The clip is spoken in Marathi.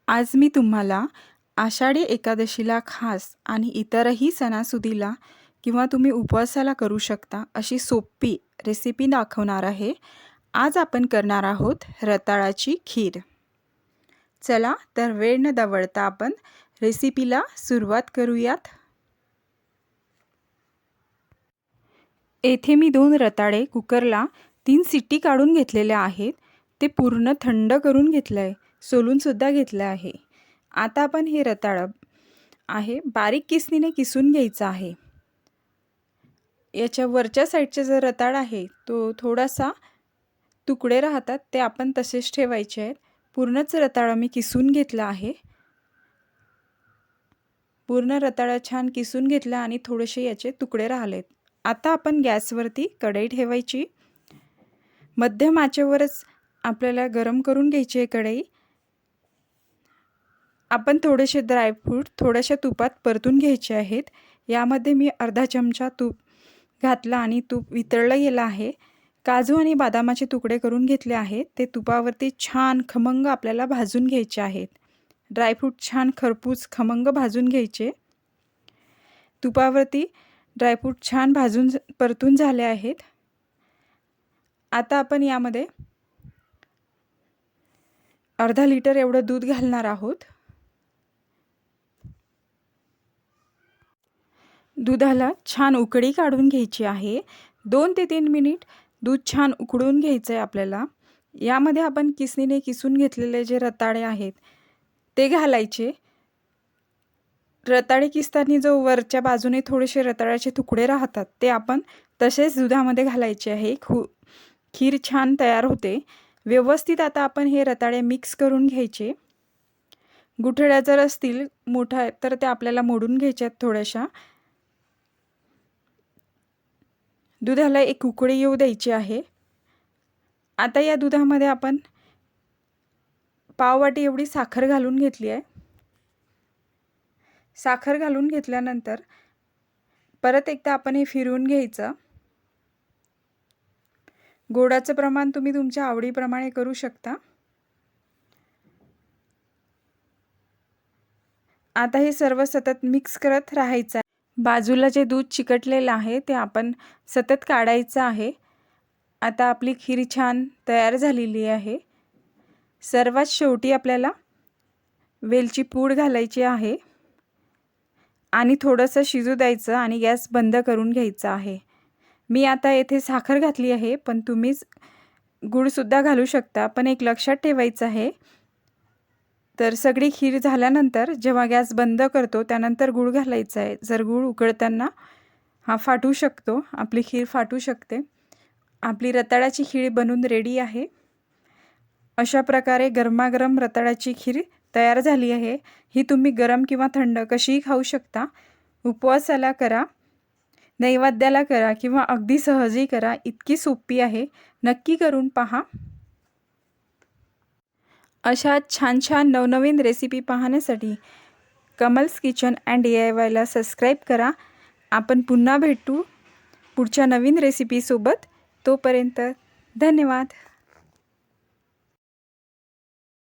आज मी तुम्हाला आषाढी एकादशीला खास आणि इतरही सणासुदीला किंवा तुम्ही उपवासाला करू शकता अशी सोपी रेसिपी दाखवणार आहे। आज आपण करणार आहोत रताळाची खीर। चला तर वेळ न दवडता आपण रेसिपीला सुरुवात करूयात। येथे मी 2 रताळे कुकरला 3 शिट्टी काढून घेतलेल्या आहेत। ते पूर्ण थंड करून घेतलं आहे, सोलून सुद्धा घेतलं आहे। आता आपण हे रताळ आहे बारीक किसणीने किसून घ्यायचं आहे। याच्या वरच्या साईडचे जो रताळ आहे तो थोडासा तुकडे राहतात ते आपण तसेच ठेवायचे आहेत। पूर्णच रताळ मी किसून घेतला आहे। पूर्ण रताळ छान किसून घेतला आणि थोडेसे याचे तुकडे राहिलेत। आता आपण गॅसवरती कढई ठेवायची। मध्यम आचेवरच आपल्याला गरम करून घ्यायची आहे कढई। आपण थोडेसे ड्रायफ्रूट थोड्याशा तुपात परतून घ्यायचे आहेत। यामध्ये मी अर्धा चमचा तूप घातला आणि तूप वितळलं गेलं आहे। काजू आणि बदामाचे तुकडे करून घेतले आहेत। ते तुपावरती छान खमंग आपल्याला भाजून घ्यायचे आहेत। ड्रायफ्रूट छान खरपूस खमंग भाजून घ्यायचे। तुपावरती ड्रायफ्रूट छान भाजून परतून झाले आहेत। आता आपण यामध्ये अर्धा लिटर एवढं दूध घालणार आहोत। दुधाला छान उकळी काढून घ्यायची आहे। 2 ते 3 मिनिट दूध छान उकळून घ्यायचं आहे आपल्याला। यामध्ये आपण किसणीने किसून घेतलेले जे रताळे आहेत ते घालायचे। रताळे किसताना जो वरच्या बाजूने थोडेसे रताळ्याचे तुकडे राहतात ते आपण तसेच दुधामध्ये घालायचे आहे। खीर छान तयार होते। व्यवस्थित आता आपण हे रताळे मिक्स करून घ्यायचे। गुठळ्या जर असतील मोठा तर ते आपल्याला मोडून घ्यायच्यात थोड्याशा। दुधाला एक उकळी येऊ द्यायची आहे। आता या दुधामध्ये आपण पाववाटी एवढी साखर घालून घेतली आहे। साखर घालून घेतल्यानंतर परत एकदा आपण हे फिरवून घ्यायचं। गोडाचं प्रमाण तुम्ही तुमच्या आवडीप्रमाणे करू शकता। आता हे सर्व सतत मिक्स करत राहायचं आहे। बाजूला जे दूध चिकटलेलं आहे ते आपण सतत काढायचं आहे। आता आपली खीर छान तयार झालेली आहे। सर्वात शेवटी आपल्याला वेलची पूड घालायची आहे आणि थोडंसं शिजू द्यायचं आणि गॅस बंद करून घ्यायचा आहे। मी आता येथे साखर घातली आहे, पण तुम्हीच गूळ सुद्धा घालू शकता। पण एक लक्षात ठेवायचं आहे, तर सगळी खीर झाल्यानंतर जेव्हा गॅस बंद करतो त्यानंतर गूळ घालायचा आहे। जर गूळ उकळताना हा फाटू शकतो, आपली खीर फाटू शकते। आपली रताळ्याची खीर बनून रेडी आहे। अशा प्रकारे गरमागरम रताळ्याची खीर तयार झाली आहे। ही तुम्ही गरम किंवा थंड कशीही खाऊ शकता। उपवासाला करा, नैवेद्याला करा किंवा अगदी सहजही करा। इतकी सोपी आहे, नक्की करून पहा। अशा छान छान नवनवीन रेसिपी पाहण्यासाठी कमल्स किचन अँड DIYला सबस्क्राईब करा। आपण पुन्हा भेटू पुढच्या नवीन रेसिपीसोबत। तोपर्यंत धन्यवाद।